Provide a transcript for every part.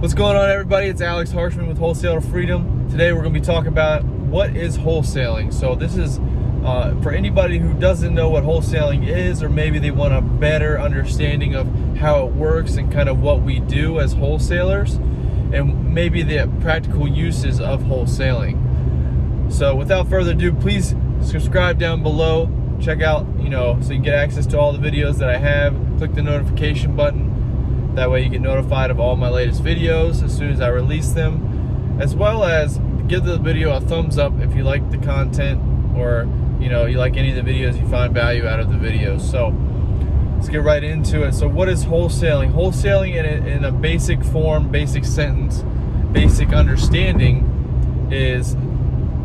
What's going on, everybody? It's Alex Harshman with Wholesale Freedom. Today we're going to be talking about what is wholesaling. So this is for anybody who doesn't know what wholesaling is, or maybe they want a better understanding of how it works and kind of what we do as wholesalers, and maybe the practical uses of wholesaling. So without further ado, please subscribe down below. Check out, so you can get access to all the videos that I have. Click the notification button. That way you get notified of all my latest videos as soon as I release them, as well as give the video a thumbs up if you like the content, or you like any of the videos, you find value out of the videos. So let's get right into it. So what is wholesaling? Wholesaling in a basic form, basic sentence, basic understanding is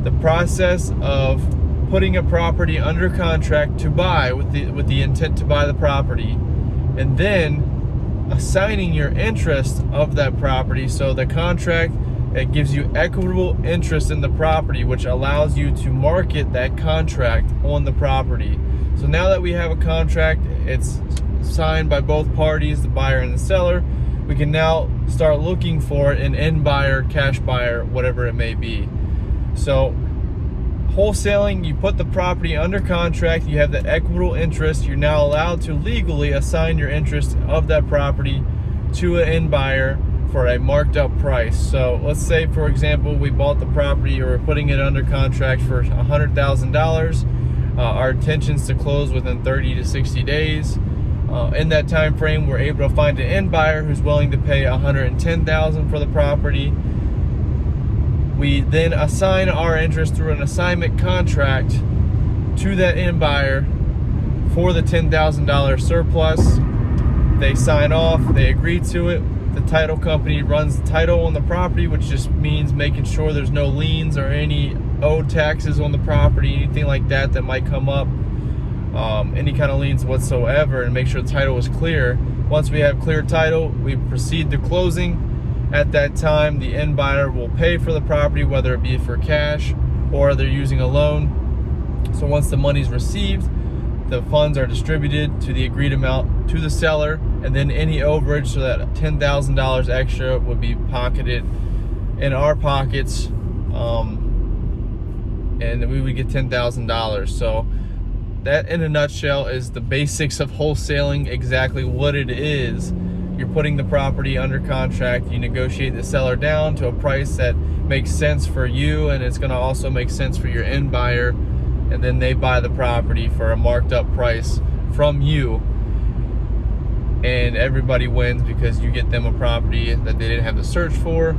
the process of putting a property under contract to buy with the intent to buy the property, and then assigning your interest of that property. So the contract, it gives you equitable interest in the property, which allows you to market that contract on the property. So now that we have a contract, it's signed by both parties, the buyer and the seller, we can now start looking for an end buyer, cash buyer, whatever it may be. So wholesaling, you put the property under contract, you have that equitable interest, you're now allowed to legally assign your interest of that property to an end buyer for a marked up price. So let's say, for example, we bought the property, or we're putting it under contract for $100,000. Our intention is to close within 30 to 60 days. In that time frame, we're able to find an end buyer who's willing to pay $110,000 for the property. We then assign our interest through an assignment contract to that end buyer for the $10,000 surplus. They sign off, they agree to it. The title company runs the title on the property, which just means making sure there's no liens or any owed taxes on the property, anything like that that might come up, any kind of liens whatsoever, and make sure the title is clear. Once we have clear title, we proceed to closing. At that time, the end buyer will pay for the property, whether it be for cash or they're using a loan. So once the money's received, the funds are distributed to the agreed amount to the seller, and then any overage, so that $10,000 extra would be pocketed in our pockets, and we would get $10,000. So that, in a nutshell, is the basics of wholesaling, exactly what it is. You're putting the property under contract, you negotiate the seller down to a price that makes sense for you, and it's going to also make sense for your end buyer, and then they buy the property for a marked up price from you, and everybody wins because you get them a property that they didn't have to search for,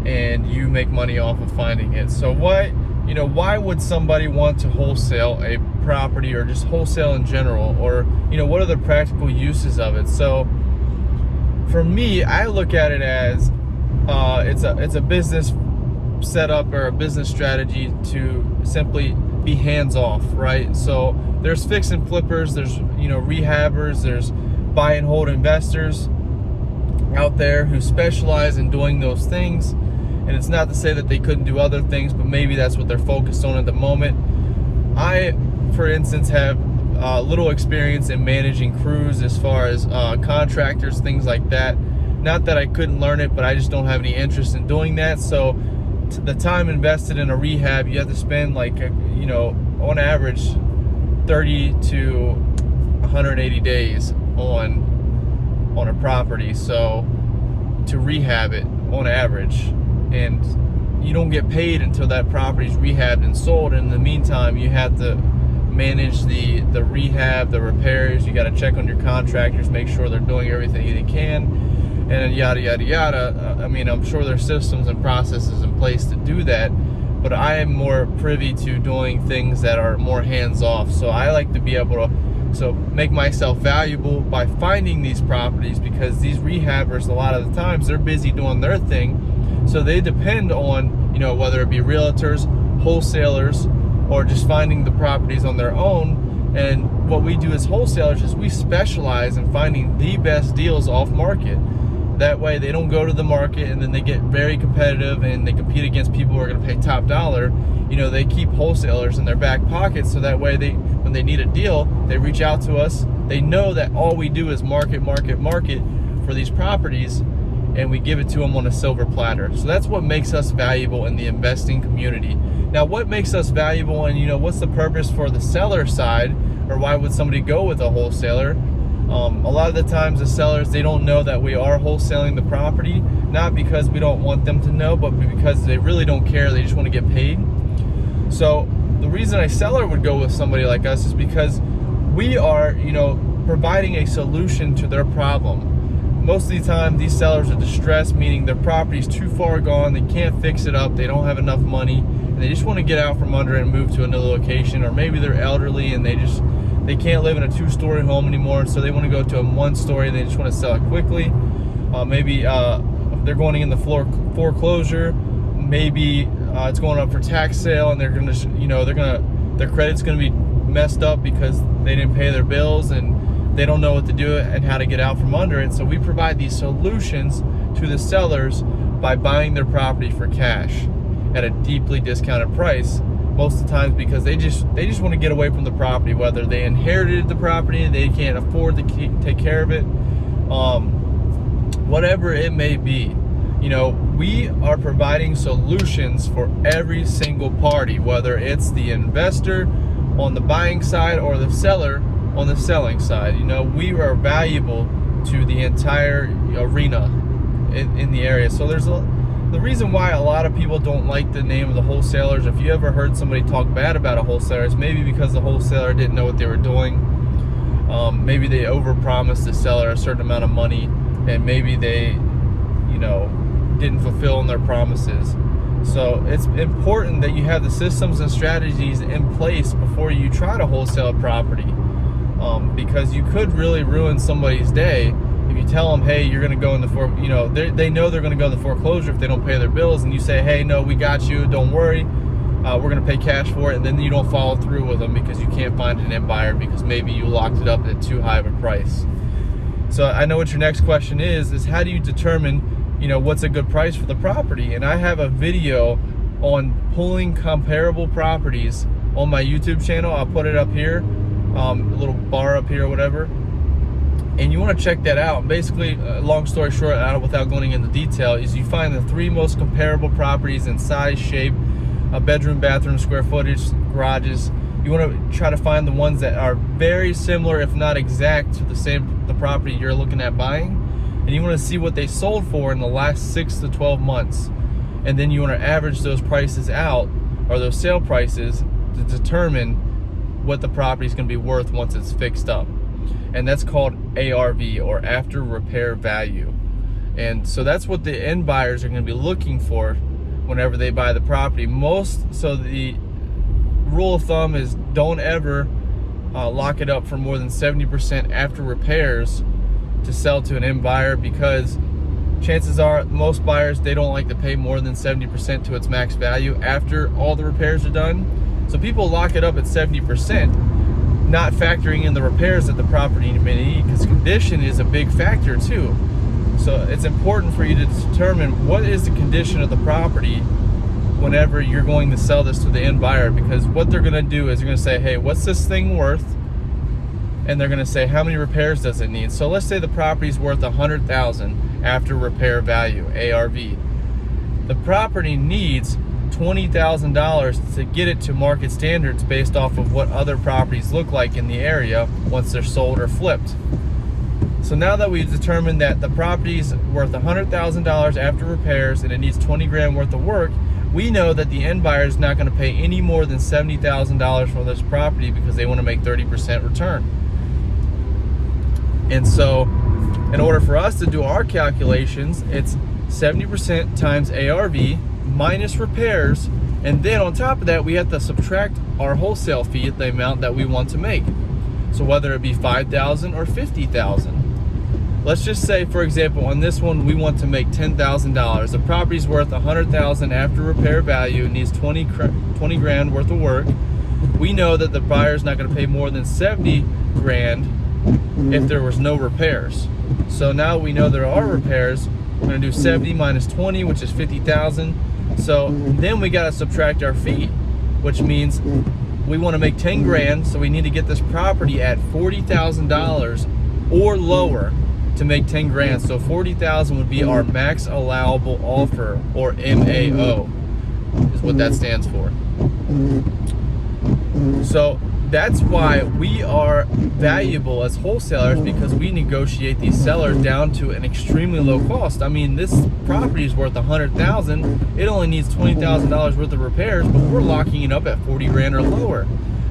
and you make money off of finding it. So why would somebody want to wholesale a property, or just wholesale in general, or what are the practical uses of it? So for me, I look at it as it's a business setup, or a business strategy to simply be hands-off, right? So there's fix and flippers, there's rehabbers, there's buy and hold investors out there who specialize in doing those things. And it's not to say that they couldn't do other things, but maybe that's what they're focused on at the moment. I, for instance, have little experience in managing crews as far as contractors, things like that. Not that I couldn't learn it, but I just don't have any interest in doing that. So the time invested in a rehab, you have to spend on average 30 to 180 days on a property, so to rehab it on average, and you don't get paid until that property's rehabbed and sold. And in the meantime, you have to manage the rehab, the repairs. You got to check on your contractors, make sure they're doing everything they can, and yada yada yada. I'm sure there's systems and processes in place to do that, but I am more privy to doing things that are more hands-off. So I like to be able to make myself valuable by finding these properties, because these rehabbers, a lot of the times, they're busy doing their thing, so they depend on whether it be realtors, wholesalers, or just finding the properties on their own. And what we do as wholesalers is we specialize in finding the best deals off market. That way they don't go to the market and then they get very competitive and they compete against people who are going to pay top dollar. They keep wholesalers in their back pocket, so that way when they need a deal, they reach out to us. They know that all we do is market for these properties, and we give it to them on a silver platter. So that's what makes us valuable in the investing community. Now, what makes us valuable, and what's the purpose for the seller side, or why would somebody go with a wholesaler? A lot of the times the sellers, they don't know that we are wholesaling the property, not because we don't want them to know, but because they really don't care. They just want to get paid. So the reason a seller would go with somebody like us is because we are, providing a solution to their problem. Most of the time, these sellers are distressed, meaning their property's too far gone, they can't fix it up, they don't have enough money, and they just want to get out from under it and move to another location. Or maybe they're elderly and they can't live in a 2-story home anymore, so they want to go to a 1-story. They just want to sell it quickly. Maybe they're going in the foreclosure. Maybe it's going up for tax sale, and their credit's going to be messed up because they didn't pay their bills, and they don't know what to do and how to get out from under it. So we provide these solutions to the sellers by buying their property for cash at a deeply discounted price. Most of the times because they just want to get away from the property, whether they inherited the property and they can't afford to take care of it, whatever it may be. We are providing solutions for every single party, whether it's the investor on the buying side or the seller on the selling side. We are valuable to the entire arena in the area. So the reason why a lot of people don't like the name of the wholesalers, if you ever heard somebody talk bad about a wholesaler, it's maybe because the wholesaler didn't know what they were doing. Maybe they overpromised the seller a certain amount of money, and maybe they, didn't fulfill on their promises. So it's important that you have the systems and strategies in place before you try to wholesale a property, because you could really ruin somebody's day. If you tell them, hey, you're going to go in the they know they're going to go in the foreclosure if they don't pay their bills, and you say, hey, no, we got you, don't worry, we're going to pay cash for it, and then you don't follow through with them because you can't find an end buyer because maybe you locked it up at too high of a price. So I know what your next question is how do you determine, what's a good price for the property? And I have a video on pulling comparable properties on my YouTube channel. I'll put it up here, a little bar up here or whatever. And you want to check that out. Basically, long story short, without going into detail, is you find the 3 most comparable properties in size, shape, bedroom, bathroom, square footage, garages. You want to try to find the ones that are very similar, if not exact, to the property you're looking at buying. And you want to see what they sold for in the last 6 to 12 months. And then you want to average those prices out, or those sale prices, to determine what the property is going to be worth once it's fixed up. And that's called ARV, or after repair value. And so that's what the end buyers are going to be looking for whenever they buy the property. So the rule of thumb is don't ever lock it up for more than 70% after repairs to sell to an end buyer, because chances are most buyers, they don't like to pay more than 70% to its max value after all the repairs are done. So people lock it up at 70%, not factoring in the repairs that the property may need, because condition is a big factor too. So it's important for you to determine what is the condition of the property whenever you're going to sell this to the end buyer, because what they're going to do is they're going to say, hey, what's this thing worth? And they're going to say, how many repairs does it need? So let's say the property's worth $100,000 after repair value, ARV. The property needs $20,000 to get it to market standards based off of what other properties look like in the area once they're sold or flipped. So now that we've determined that the property's worth $100,000 after repairs and it needs 20 grand worth of work, we know that the end buyer is not going to pay any more than $70,000 for this property because they want to make 30% return. And so in order for us to do our calculations, it's 70% times ARV minus repairs, and then on top of that we have to subtract our wholesale fee at the amount that we want to make. So whether it be $5,000 or $50,000. Let's just say, for example, on this one we want to make $10,000. The property's worth $100,000 after repair value, it needs 20 grand worth of work. We know that the buyer's not going to pay more than 70 grand if there was no repairs. So now we know there are repairs. We're going to do 70 minus 20, which is 50,000. So then we got to subtract our fee, which means we want to make 10 grand. So we need to get this property at $40,000 or lower to make 10 grand. So 40,000 would be our max allowable offer, or MAO is what that stands for. So that's why we are valuable as wholesalers, because we negotiate these sellers down to an extremely low cost. I mean, this property is worth $100,000. It only needs $20,000 worth of repairs, but we're locking it up at 40 grand or lower.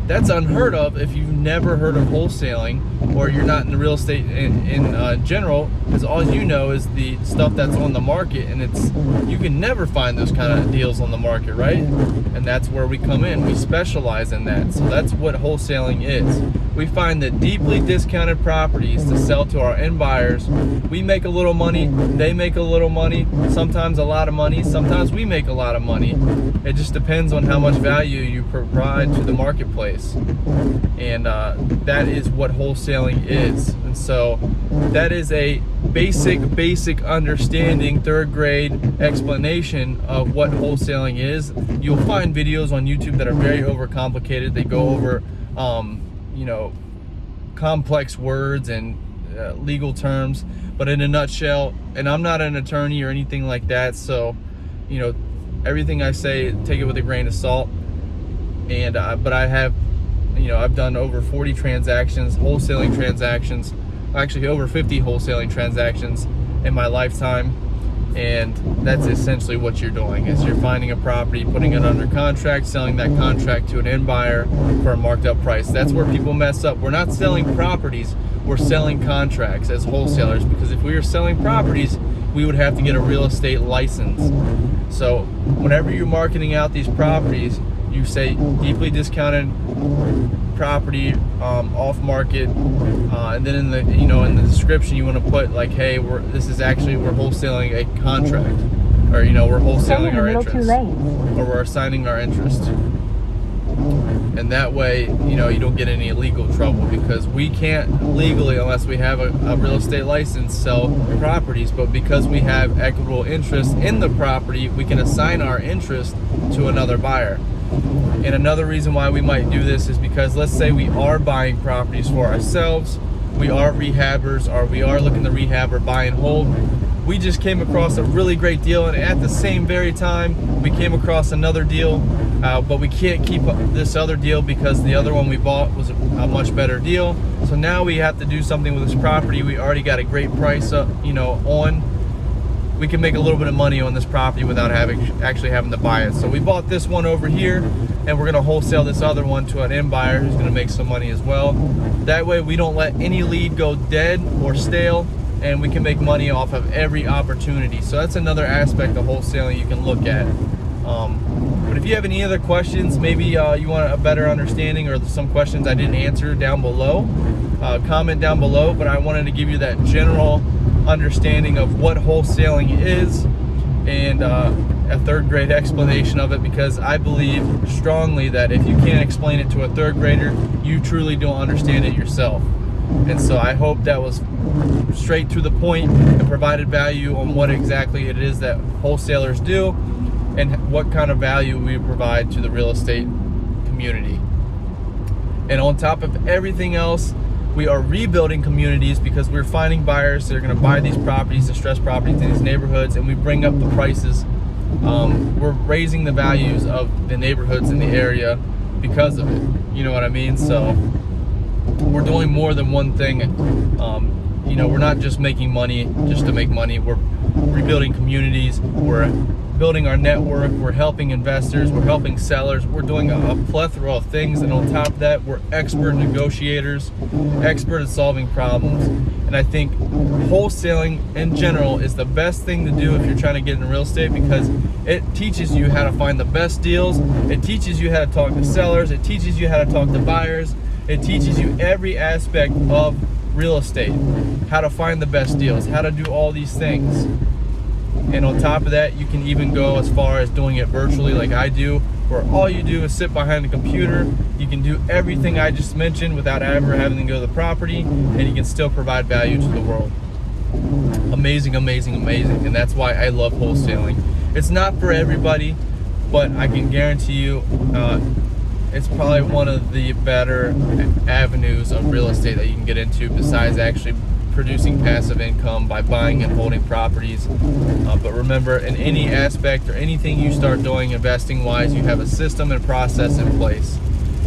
That's unheard of if you've never heard of wholesaling, or you're not in the real estate in general, because all you know is the stuff that's on the market, and you can never find those kind of deals on the market, right? And that's where we come in. We specialize in that. So that's what wholesaling is. We find the deeply discounted properties to sell to our end buyers. We make a little money, they make a little money, sometimes a lot of money, sometimes we make a lot of money. It just depends on how much value you provide to the marketplace. And that is what wholesaling is. And so that is a basic understanding, third grade explanation of what wholesaling is. You'll find videos on YouTube that are very overcomplicated. They go over complex words and legal terms, but in a nutshell, and I'm not an attorney or anything like that, so everything I say, take it with a grain of salt. And but I have, I've done over 40 transactions, wholesaling transactions, actually over 50 wholesaling transactions in my lifetime. And that's essentially what you're doing, is you're finding a property, putting it under contract, selling that contract to an end buyer for a marked up price. That's where people mess up. We're not selling properties, we're selling contracts as wholesalers, because if we were selling properties, we would have to get a real estate license. So whenever you're marketing out these properties, you say deeply discounted property, off market, and then in the description you want to put like, hey, we're wholesaling a contract, or we're wholesaling our interest, or we're assigning our interest. And that way, you don't get any legal trouble, because we can't legally, unless we have a real estate license, sell properties. But because we have equitable interest in the property, we can assign our interest to another buyer. And another reason why we might do this is because, let's say we are buying properties for ourselves, we are rehabbers, or we are looking to rehab or buy and hold. We just came across a really great deal, and at the same very time we came across another deal, but we can't keep this other deal because the other one we bought was a much better deal. So now we have to do something with this property we already got a great price on. We can make a little bit of money on this property without actually having to buy it. So we bought this one over here, and we're gonna wholesale this other one to an end buyer who's gonna make some money as well. That way we don't let any lead go dead or stale, and we can make money off of every opportunity. So that's another aspect of wholesaling you can look at. But if you have any other questions, maybe you want a better understanding, or some questions I didn't answer down below, comment down below. But I wanted to give you that general understanding of what wholesaling is, and a third grade explanation of it, because I believe strongly that if you can't explain it to a third grader, you truly don't understand it yourself. And so I hope that was straight to the point and provided value on what exactly it is that wholesalers do, and what kind of value we provide to the real estate community. And on top of everything else, we are rebuilding communities, because we're finding buyers that are going to buy these properties, distressed properties in these neighborhoods, and we bring up the prices. We're raising the values of the neighborhoods in the area because of it. You know what I mean? So we're doing more than one thing. We're not just making money just to make money. We're rebuilding communities. We're building our network. We're helping investors. We're helping sellers. We're doing a plethora of things. And on top of that, we're expert negotiators, expert at solving problems. And I think wholesaling in general is the best thing to do if you're trying to get into real estate, because it teaches you how to find the best deals. It teaches you how to talk to sellers. It teaches you how to talk to buyers. It teaches you every aspect of real estate, how to find the best deals, how to do all these things. And on top of that, you can even go as far as doing it virtually, like I do, where all you do is sit behind the computer. You can do everything I just mentioned without ever having to go to the property, and you can still provide value to the world. Amazing, amazing, amazing. And that's why I love wholesaling. It's not for everybody, but I can guarantee you it's probably one of the better avenues of real estate that you can get into, besides actually producing passive income by buying and holding properties. But remember, in any aspect or anything you start doing investing wise, you have a system and process in place.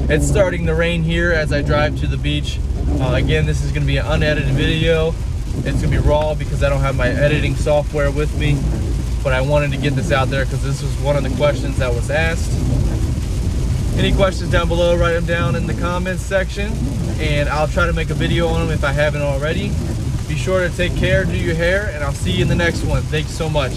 It's starting to rain here as I drive to the beach. Again, this is going to be an unedited video. It's going to be raw because I don't have my editing software with me, but I wanted to get this out there because this was one of the questions that was asked. Any questions down below, write them down in the comments section, and I'll try to make a video on them if I haven't already. Be sure to take care, do your hair, and I'll see you in the next one. Thanks so much.